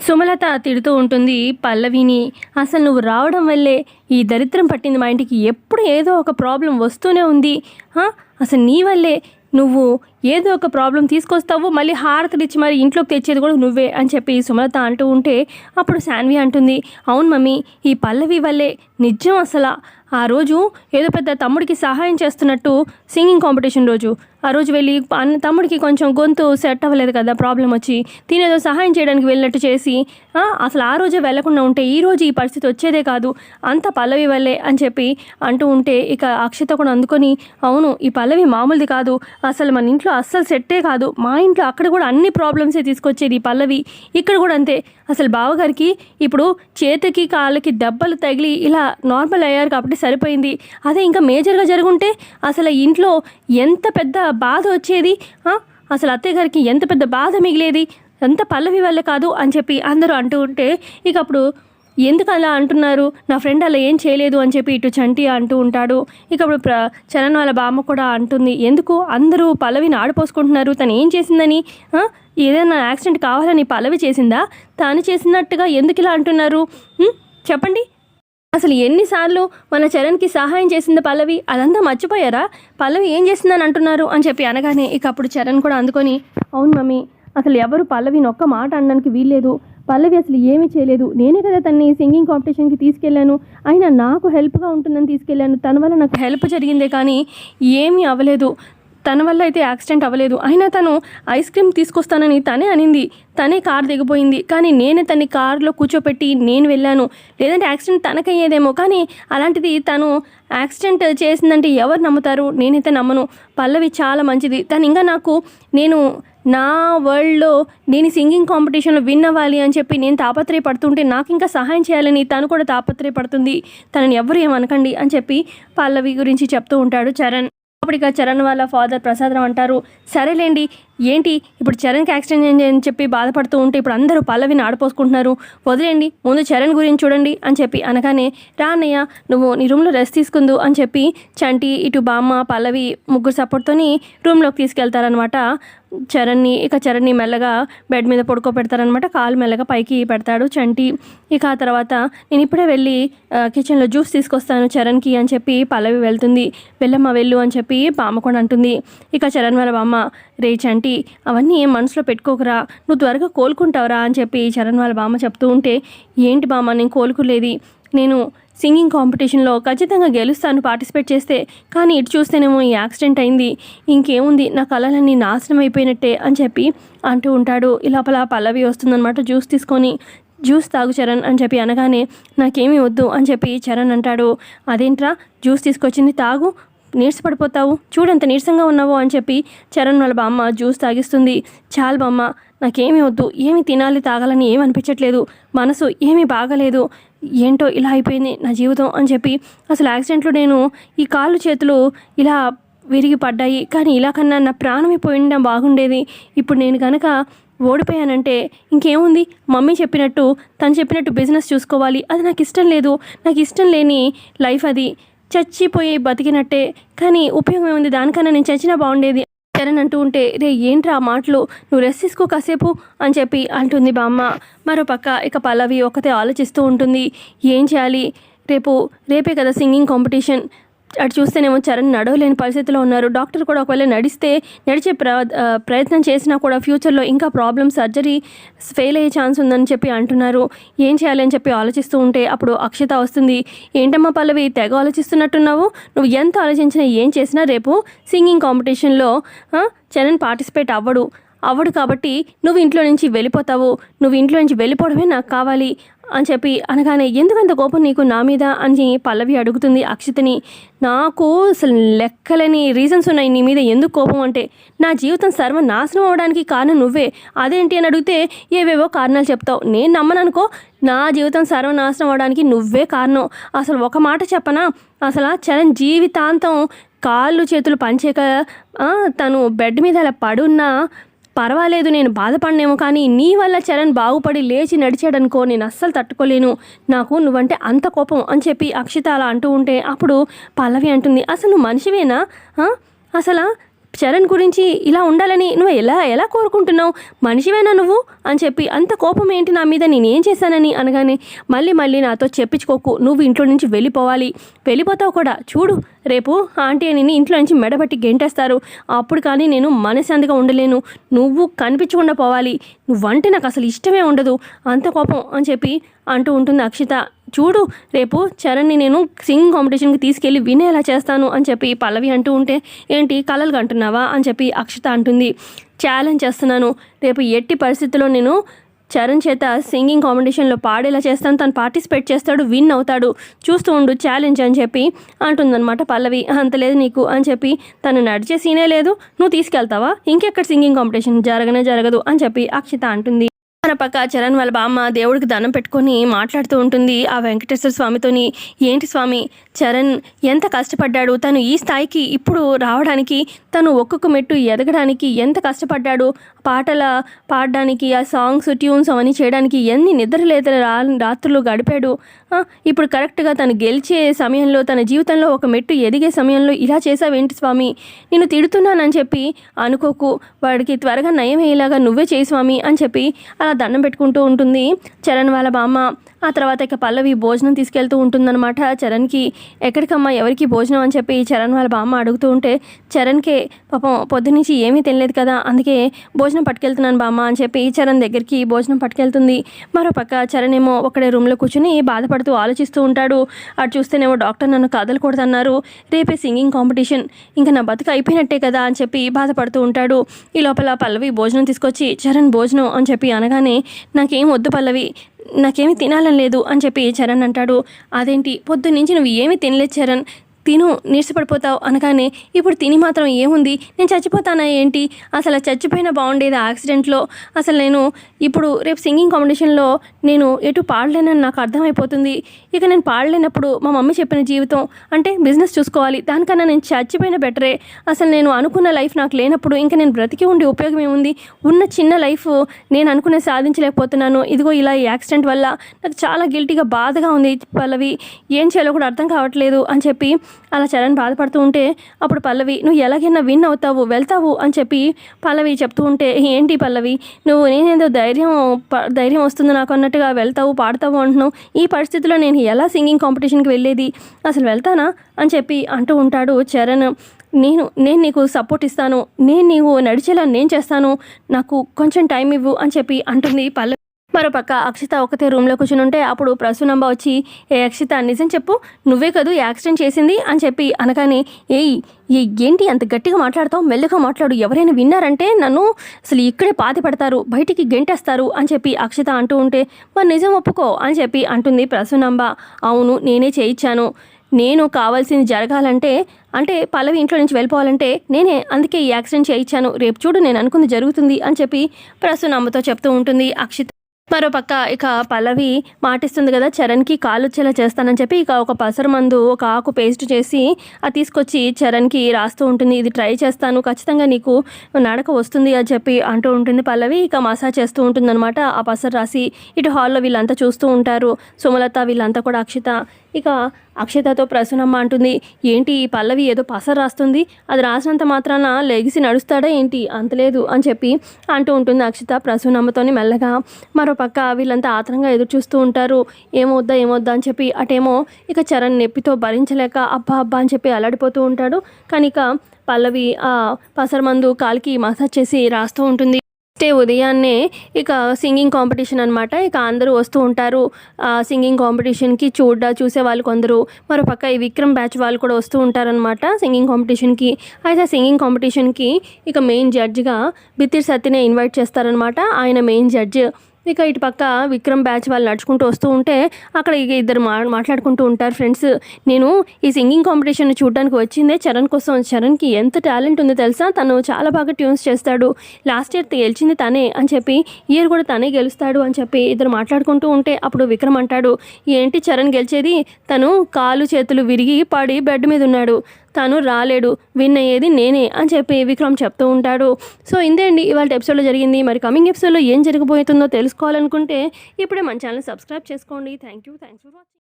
సుమలత తిడుతూ ఉంటుంది పల్లవిని. అసలు నువ్వు రావడం వల్లే ఈ దరిద్రం పట్టింది మా ఇంటికి. ఎప్పుడు ఏదో ఒక ప్రాబ్లం వస్తూనే ఉంది. అసలు నీ వల్లే నువ్వు ఏదో ఒక ప్రాబ్లం తీసుకొస్తావు, మళ్ళీ హారతలు ఇచ్చి మరి ఇంట్లోకి తెచ్చేది కూడా నువ్వే అని చెప్పి సుమలత అంటూ ఉంటే అప్పుడు శాన్వి అంటుంది, అవును మమ్మీ, ఈ పల్లవి వల్లే నిజం. అసలు ఆ రోజు ఏదో పెద్ద తమ్ముడికి సహాయం చేస్తున్నట్టు సింగింగ్ కాంపిటీషన్ రోజు ఆ రోజు వెళ్ళి తమ్ముడికి కొంచెం గొంతు సెట్ అవ్వలేదు కదా, ప్రాబ్లం వచ్చి తినేదో సహాయం చేయడానికి వెళ్ళినట్టు చేసి అసలు ఆ రోజే వెళ్లకుండా ఉంటే ఈ రోజు ఈ పరిస్థితి వచ్చేదే కాదు, అంత పల్లవి వల్లే అని చెప్పి అంటూ ఉంటే ఇక అక్షత కూడా అందుకొని, అవును ఈ పల్లవి మామూలుది కాదు, అసలు మన ఇంట్లో అస్సలు సెట్టే కాదు, మా ఇంట్లో అక్కడ కూడా అన్ని ప్రాబ్లమ్సే తీసుకొచ్చేది ఈ పల్లవి, ఇక్కడ కూడా అంతే. అసలు బావగారికి ఇప్పుడు చేతికి కాళ్ళకి దెబ్బలు తగిలి ఇలా నార్మల్ అయ్యారు కాబట్టి సరిపోయింది. అదే ఇంకా మేజర్గా జరుగుంటే అసలు ఇంట్లో ఎంత పెద్ద బాధ వచ్చేది, అసలు అత్తయ్య గారికి ఎంత పెద్ద బాధ మిగిలేది, అంత పల్లవి వల్ల కాదు అని చెప్పి అందరూ అంటూ ఉంటే ఇక అప్పుడు ఎందుకు అలా అంటున్నారు, నా ఫ్రెండ్ అలా ఏం చేయలేదు అని చెప్పి ఇటు చంటి అంటూ ఉంటాడు. ఇక అప్పుడు చరణ్ వాళ్ళ బామ్మ కూడా అంటుంది, ఎందుకు అందరూ పల్లవిని ఆడిపోసుకుంటున్నారు, తను ఏం చేసిందని, ఏదైనా యాక్సిడెంట్ కావాలని పల్లవి చేసిందా, తాను చేసినట్టుగా ఎందుకు ఇలా అంటున్నారు చెప్పండి. అసలు ఎన్నిసార్లు మన చరణ్కి సహాయం చేసింది పల్లవి, అదంతా మర్చిపోయారా, పల్లవి ఏం చేసిందని అంటున్నారు అని చెప్పి అనగానే ఇక అప్పుడు చరణ్ కూడా అందుకొని, అవును మమ్మీ, అసలు ఎవరు పల్లవిని ఒక్క మాట అనడానికి వీల్లేదు, పల్లవి అసలు ఏమీ చేయలేదు, నేనే కదా తన్ని సింగింగ్ కాంపిటీషన్కి తీసుకెళ్ళాను, అయినా నాకు హెల్ప్గా ఉంటుందని తీసుకెళ్ళాను, తన వల్ల నాకు హెల్ప్ జరిగిందే కానీ ఏమీ అవ్వలేదు, తన వల్ల అయితే యాక్సిడెంట్ అవ్వలేదు, అయినా తను ఐస్ క్రీమ్ తీసుకొస్తానని తనే అనింది, తనే కారు దిగిపోయింది, కానీ నేనే తన్ని కారులో కూర్చోపెట్టి నేను వెళ్ళాను, లేదంటే యాక్సిడెంట్ తనకయ్యేదేమో, కానీ అలాంటిది తను యాక్సిడెంట్ చేసిందంటే ఎవరు నమ్ముతారు, నేనైతే నమ్మను, పల్లవి చాలా మంచిది, తను ఇంకా నేను నా వరల్డ్లో నేను సింగింగ్ కాంపిటీషన్లో విన్ అవ్వాలి అని చెప్పి నేను తాపత్రయపడుతుంటే నాకు ఇంకా సహాయం చేయాలని తను కూడా తాపత్రయపడుతుంది, తనని ఎవరు ఏమనకండి అని చెప్పి పల్లవి గురించి చెప్తూ ఉంటాడు చరణ్. అప్పుడు ఇక చరణ్ వాళ్ళ ఫాదర్ ప్రసాదరావు అంటారు, సరేలేండి, ఏంటి ఇప్పుడు చరణ్కి యాక్సిడెంట్ అయింది అని చెప్పి బాధపడుతూ ఉంటే ఇప్పుడు అందరూ పల్లవిని ఆడిపోసుకుంటున్నారు, వదిలేండి, ముందు చరణ్ గురించి చూడండి అని చెప్పి అనగానే, రా అన్నయ్య నువ్వు నీ రూమ్లో రెస్ట్ తీసుకుందు అని చెప్పి చంటి ఇటు బామ్మ పల్లవి ముగ్గురు సపోర్ట్తోని రూమ్లోకి తీసుకెళ్తారనమాట చరణ్ని. ఇక చరణ్ని మెల్లగా బెడ్ మీద పడుకోబెడతారనమాట, కాలు మెల్లగా పైకి పెడతాడు చంటి. ఇక ఆ తర్వాత నేను ఇప్పుడే వెళ్ళి కిచెన్లో జ్యూస్ తీసుకొస్తాను చరణ్కి అని చెప్పి పల్లవి వెళ్తుంది. వెళ్ళమ్మ వెళ్ళు అని చెప్పి బామ్మ కూడా అంటుంది. ఇక చరణ్ వాళ్ళ బామ్మ, రే చంటి అవన్నీ ఏం మనసులో పెట్టుకోకరా, నువ్వు త్వరగా కోలుకుంటావురా అని చెప్పి చరణ్ వాళ్ళ బామ్మ చెప్తూ ఉంటే, ఏంటి బామ్మ నేను కోలుకోలేదు, నేను సింగింగ్ కాంపిటీషన్లో ఖచ్చితంగా గెలుస్తాను పార్టిసిపేట్ చేస్తే, కానీ ఇటు చూస్తేనేమో ఈ యాక్సిడెంట్ అయింది, ఇంకేముంది నా కళలన్నీ నాశనం అయిపోయినట్టే అని చెప్పి అంటూ ఉంటాడు. లోపల పల్లవి వస్తుందన్నమాట జ్యూస్ తీసుకొని, జ్యూస్ తాగు చరణ్ అని చెప్పి అనగానే, నాకేమీ వద్దు అని చెప్పి చరణ్ అంటాడు. అదేంట్రా జ్యూస్ తీసుకొచ్చింది, తాగు, నీరసపడిపోతావు, చూడంత నీరసంగా ఉన్నావు అని చెప్పి చరణ్ వాళ్ళ బామ్మ జ్యూస్ తాగిస్తుంది. చాలు బామ్మ, నాకేమీ వద్దు, ఏమి తినాలి తాగాలని ఏమి అనిపించట్లేదు, మనసు ఏమీ బాగలేదు, ఏంటో ఇలా అయిపోయింది నా జీవితం అని చెప్పి, అసలు యాక్సిడెంట్లో నేను ఈ కాళ్ళు చేతులు ఇలా విరిగి పడ్డాయి, కానీ ఇలా కన్నా నా ప్రాణమే పోయిండా బాగుండేది, ఇప్పుడు నేను కనుక ఓడిపోయానంటే ఇంకేముంది, మమ్మీ చెప్పినట్టు తను చెప్పినట్టు బిజినెస్ చూసుకోవాలి, అది నాకు ఇష్టం లేదు, నాకు ఇష్టం లేని లైఫ్ అది, చచ్చిపోయి బతికినట్టే, కానీ ఉపయోగం ఏముంది, దానికన్నా నేను చచ్చినా బాగుండేది చరణ్ అంటూ ఉంటే, రే ఏంట్రా ఆ మాటలు, నువ్వు రెస్ట్ తీసుకో కాసేపు అని చెప్పి అంటుంది బామ్మ. మరోపక్క ఇక పల్లవి ఒకతే ఆలోచిస్తూ ఉంటుంది, ఏం చేయాలి, రేపే కదా సింగింగ్ కాంపిటీషన్, అటు చూస్తేనేమో చరణ్ నడవలేని పరిస్థితిలో ఉన్నారు, డాక్టర్ కూడా ఒకవేళ నడిచే ప్రయత్నం చేసినా కూడా ఫ్యూచర్లో ఇంకా ప్రాబ్లమ్, సర్జరీ ఫెయిల్ అయ్యే ఛాన్స్ ఉందని చెప్పి అంటున్నారు, ఏం చేయాలి అని చెప్పి ఆలోచిస్తూ ఉంటే అప్పుడు అక్షత వస్తుంది. ఏంటమ్మా పల్లవి తెగ ఆలోచిస్తున్నట్టున్నావు, నువ్వు ఎంత ఆలోచించినా ఏం చేసినా రేపు సింగింగ్ కాంపిటీషన్లో చరణ్ పార్టిసిపేట్ అవ్వడు కాబట్టి నువ్వు ఇంట్లో నుంచి వెళ్ళిపోవడమే నాకు కావాలి అని చెప్పి అనగానే, ఎందుకంత కోపం నీకు నా మీద అని పల్లవి అడుగుతుంది అక్షితని. నాకు అసలు లెక్కలేని రీజన్స్ ఉన్నాయి నీ మీద ఎందుకు కోపం అంటే, నా జీవితం సర్వనాశనం అవ్వడానికి కారణం నువ్వే, అదేంటి అని అడిగితే ఏవేవో కారణాలు చెప్తావు, నేను నమ్మననుకో, నా జీవితం సర్వనాశనం అవ్వడానికి నువ్వే కారణం. అసలు ఒక మాట చెప్పనా, అసలు చరణ్ జీవితాంతం కాళ్ళు చేతులు పంచేక తను బెడ్ మీద అలా పడున్నా పర్వాలేదు, నేను బాధపడినేమో, కానీ నీ వల్ల చరణ్ బాగుపడి లేచి నడిచాడనుకో, నేను అస్సలు తట్టుకోలేను, నాకు నువ్వంటే అంత కోపం అని చెప్పి అక్షిత అలా అంటూ ఉంటే అప్పుడు పల్లవి అంటుంది, అసలు నువ్వు మనిషివేనా, అసలు చరణ్ గురించి ఇలా ఉండాలని నువ్వు ఎలా ఎలా కోరుకుంటున్నావు? మనిషివేనా నువ్వు అని చెప్పి, అంత కోపం ఏంటి నా మీద, నేనేం చేశానని అనగానే, మళ్ళీ నాతో చెప్పించుకోకు, నువ్వు ఇంట్లో నుంచి వెళ్ళిపోవాలి, వెళ్ళిపోతావు కూడా. చూడు, రేపు ఆంటీ అని ఇంట్లో నుంచి మెడబట్టి గెంటేస్తారు, అప్పుడు కానీ నేను మనశాంతిగా ఉండలేను, నువ్వు కనిపించకుండా పోవాలి, నువ్వంటే నాకు అసలు ఇష్టమే ఉండదు, అంత కోపం అని చెప్పి అంటూ ఉంటుంది అక్షిత. చూడు, రేపు చరణ్ని నేను సింగింగ్ కాంపిటీషన్కి తీసుకెళ్ళి వినేలా చేస్తాను అని చెప్పి పల్లవి అంటూ ఉంటే, ఏంటి కలలు కంటున్నావా అని చెప్పి అక్షిత అంటుంది. ఛాలెంజ్ చేస్తున్నాను, రేపు ఎట్టి పరిస్థితుల్లో నేను చరణ్ చేత సింగింగ్ కాంపిటీషన్లో పాడేలా చేస్తాను, తను పార్టిసిపేట్ చేస్తాడు, విన్ అవుతాడు, చూస్తూ ఉండు ఛాలెంజ్ అని చెప్పి అంటుందన్నమాట పల్లవి. అంత లేదు నీకు అని చెప్పి, తను నడిచే సీనే లేదు, నువ్వు తీసుకెళ్తావా, ఇంకెక్కడ సింగింగ్ కాంపిటీషన్ జరగనే జరగదు అని చెప్పి అక్షిత అంటుంది. మన పక్క చరణ్ వాళ్ళ బామ్మ దేవుడికి దండం పెట్టుకొని మాట్లాడుతూ ఉంటుంది ఆ వెంకటేశ్వర స్వామితోని. ఏంటి స్వామి, చరణ్ ఎంత కష్టపడ్డాడు, తను ఈ స్థాయికి ఇప్పుడు రావడానికి, తను ఒక్కొక్క మెట్టు ఎదగడానికి ఎంత కష్టపడ్డాడు, పాటల పాడడానికి, ఆ సాంగ్స్ ట్యూన్స్ అవన్నీ చేయడానికి ఎన్ని నిద్రలేత రాత్రులు గడిపాడు. ఇప్పుడు కరెక్ట్గా తను గెలిచే సమయంలో, తన జీవితంలో ఒక మెట్టు ఎదిగే సమయంలో ఇలా చేసావేంటి స్వామి, నేను తిడుతున్నానని చెప్పి అనుకోకు, వాడికి త్వరగా నయమయ్యేలాగా నువ్వే చేయి స్వామి అని చెప్పి అలా దండం పెట్టుకుంటూ ఉంటుంది చరణ్ వాళ్ళ బామ్మ. ఆ తర్వాత ఇక పల్లవి భోజనం తీసుకెళ్తూ ఉంటుందన్నమాట చరణ్కి. ఎక్కడికమ్మా, ఎవరికి భోజనం అని చెప్పి చరణ్ వాళ్ళ బామ్మ అడుగుతూ ఉంటే, చరణ్కే పాపం పొద్దునుంచి ఏమీ తినలేదు కదా, అందుకే భోజనం పట్టుకెళ్తున్నాను బామ్మ అని చెప్పి చరణ్ దగ్గరికి భోజనం పట్టుకెళ్తుంది. మరోపక్క చరణ్ ఏమో ఒకడే రూమ్లో కూర్చుని బాధపడుతూ ఆలోచిస్తూ ఉంటాడు. అటు చూస్తేనేమో డాక్టర్ నన్ను కదలకూడదన్నారు, రేపే సింగింగ్ కాంపిటీషన్, ఇంకా నా బతుకు అయిపోయినట్టే కదా అని చెప్పి బాధపడుతూ ఉంటాడు. ఈ లోపల పల్లవి భోజనం తీసుకొచ్చి, చరణ్ భోజనం అని చెప్పి అనగానే, నాకేం వద్దు పల్లవి, నాకేమీ తినాలని లేదు అని చెప్పి చరణ్ అంటాడు. అదేంటి, పొద్దున్నుంచి నువ్వు ఏమీ తినలేదు చరణ్, తిను నీరసపడిపోతావు అనగానే, ఇప్పుడు తిని మాత్రం ఏముంది, నేను చచ్చిపోతానా ఏంటి, అసలు చచ్చిపోయినా బాగుండేది యాక్సిడెంట్లో, అసలు నేను ఇప్పుడు రేపు సింగింగ్ కాంపిటీషన్లో నేను ఎటు పాడలేనని నాకు అర్థమైపోతుంది, ఇక నేను పాడలేనప్పుడు మా మమ్మీ చెప్పిన జీవితం అంటే బిజినెస్ చూసుకోవాలి, దానికన్నా నేను చచ్చిపోయిన బెటరే, అసలు నేను అనుకున్న లైఫ్ నాకు లేనప్పుడు ఇంకా నేను బ్రతికి ఉండి ఉపయోగం ఏముంది, ఉన్న చిన్న లైఫ్ నేను అనుకునే సాధించలేకపోతున్నాను, ఇదిగో ఇలా ఈ యాక్సిడెంట్ వల్ల నాకు చాలా గిల్టీగా బాధగా ఉంది పల్లవి, ఏం చేయాలో కూడా అర్థం కావట్లేదు అని చెప్పి అలా చరణ్ బాధపడుతూ ఉంటే, అప్పుడు పల్లవి, నువ్వు ఎలాగైనా విన్ అవుతావు, వెళ్తావు అని చెప్పి పల్లవి చెప్తూ ఉంటే, ఏంటి పల్లవి నువ్వు, నేనేదో ధైర్యం వస్తుంది నాకు అన్నట్టుగా వెళ్తావు పాడతావు అంటున్నావు, ఈ పరిస్థితిలో నేను ఎలా సింగింగ్ కాంపిటీషన్కి వెళ్ళేది, అసలు వెళ్తానా అని చెప్పి అంటూ ఉంటాడు చరణ్. నేను నీకు సపోర్ట్ ఇస్తాను, నీవు నడిచేలా నేను చేస్తాను, నాకు కొంచెం టైం ఇవ్వు అని చెప్పి అంటుంది పల్లవి. మరోపక్క అక్షిత ఒకతే రూమ్లో కూర్చుని ఉంటే, అప్పుడు ప్రసూనంబ వచ్చి, ఏ అక్షిత నిజం చెప్పు, నువ్వే కదూ యాక్సిడెంట్ చేసింది అని చెప్పి అనగానే, ఏంటి అంత గట్టిగా మాట్లాడతావు, మెల్లగా మాట్లాడు, ఎవరైనా విన్నారంటే నన్ను అసలు ఇక్కడే పాతి పెడతారు, బయటికి గెంటేస్తారు అని చెప్పి అక్షిత అంటూ ఉంటే, మరి నిజం ఒప్పుకో అని చెప్పి అంటుంది ప్రసూనంబ. అవును, నేనే చేయించాను, నేను కావాల్సింది జరగాలంటే, అంటే పల్లవి ఇంట్లో నుంచి వెళ్ళిపోవాలంటే నేనే అందుకే ఈ యాక్సిడెంట్ చేయించాను, రేపు చూడు నేను అనుకుంది జరుగుతుంది అని చెప్పి ప్రసూనంబతో చెప్తూ ఉంటుంది అక్షిత. మరోపక్క ఇక పల్లవి మాటిస్తుంది కదా చరణ్కి కాలు వచ్చేలా చేస్తానని చెప్పి, ఇక ఒక పసరు మందు ఒక ఆకు పేస్ట్ చేసి అది తీసుకొచ్చి చరణ్కి రాస్తూ ఉంటుంది. ఇది ట్రై చేస్తాను, ఖచ్చితంగా నీకు నడక వస్తుంది అని చెప్పి అంటూ ఉంటుంది పల్లవి. ఇక మసాజ్ చేస్తూ ఉంటుందన్నమాట ఆ పసరు రాసి. ఇటు హాల్లో వీళ్ళంతా చూస్తూ ఉంటారు, సుమలత వీళ్ళంతా కూడా. ఇక అక్షితతో ప్రసూనమ్మ అంటుంది, ఏంటి ఈ పల్లవి ఏదో పసరు రాస్తుంది, అది రాసినంత మాత్రాన లెగిసి నడుస్తాడా ఏంటి, అంతలేదు అని చెప్పి అంటూ ఉంటుంది అక్షిత ప్రసూనమ్మతోని మెల్లగా. మరోపక్క వీళ్ళంతా ఆతరంగా ఎదురు చూస్తూ ఉంటారు, ఏమొద్దా అని చెప్పి. అటేమో ఇక చరణ్ నొప్పితో భరించలేక అబ్బా అని చెప్పి అల్లాడిపోతూ ఉంటాడు. కానీ ఇక పల్లవి ఆ పసరు మందు కాలికి మసాజ్ చేసి రాస్తూ ఉంటుంది. ఉదయాన్నే ఇక సింగింగ్ కాంపిటీషన్ అనమాట. ఇక అందరూ వస్తూ ఉంటారు సింగింగ్ కాంపిటీషన్కి చూసే వాళ్ళు కొందరు. మరోపక్క ఈ విక్రమ్ బ్యాచ్ వాళ్ళు కూడా వస్తూ ఉంటారనమాట సింగింగ్ కాంపిటీషన్కి. అయితే సింగింగ్ కాంపిటీషన్కి ఇక మెయిన్ జడ్జిగా బిత్తిరి సత్యనే ఇన్వైట్ చేస్తారనమాట, ఆయన మెయిన్ జడ్జ్. ఇక ఇటు పక్క విక్రమ్ బ్యాచ్ వాళ్ళు నడుచుకుంటూ వస్తూ ఉంటే అక్కడ ఇక ఇద్దరు మాట్లాడుకుంటూ ఉంటారు ఫ్రెండ్స్. నేను ఈ సింగింగ్ కాంపిటీషన్ చూడడానికి వచ్చిందే చరణ్ కోసం, చరణ్కి ఎంత టాలెంట్ ఉందో తెలుసా, తను చాలా బాగా ట్యూన్స్ చేస్తాడు, లాస్ట్ ఇయర్ గెలిచింది తనే అని చెప్పి, ఇయర్ కూడా తనే గెలుస్తాడు అని చెప్పి ఇద్దరు మాట్లాడుకుంటూ ఉంటే అప్పుడు విక్రమ్ అంటాడు, ఏంటి చరణ్ గెలిచేది, తను కాలు చేతులు విరిగి పడి బెడ్ మీద ఉన్నాడు, తను రాలేడు, విన్ అయ్యేది నేనే అని చెప్పి విక్రమ్ చెప్తూ ఉంటాడు. సో ఇంతే అండి ఇవాళ ఎపిసోడ్లో జరిగింది. మరి కమింగ్ ఎపిసోడ్లో ఏం జరగబోతుందో తెలుసుకోవాలనుకుంటే ఇప్పుడే మన ఛానల్ సబ్స్క్రైబ్ చేసుకోండి. Thank you for watching.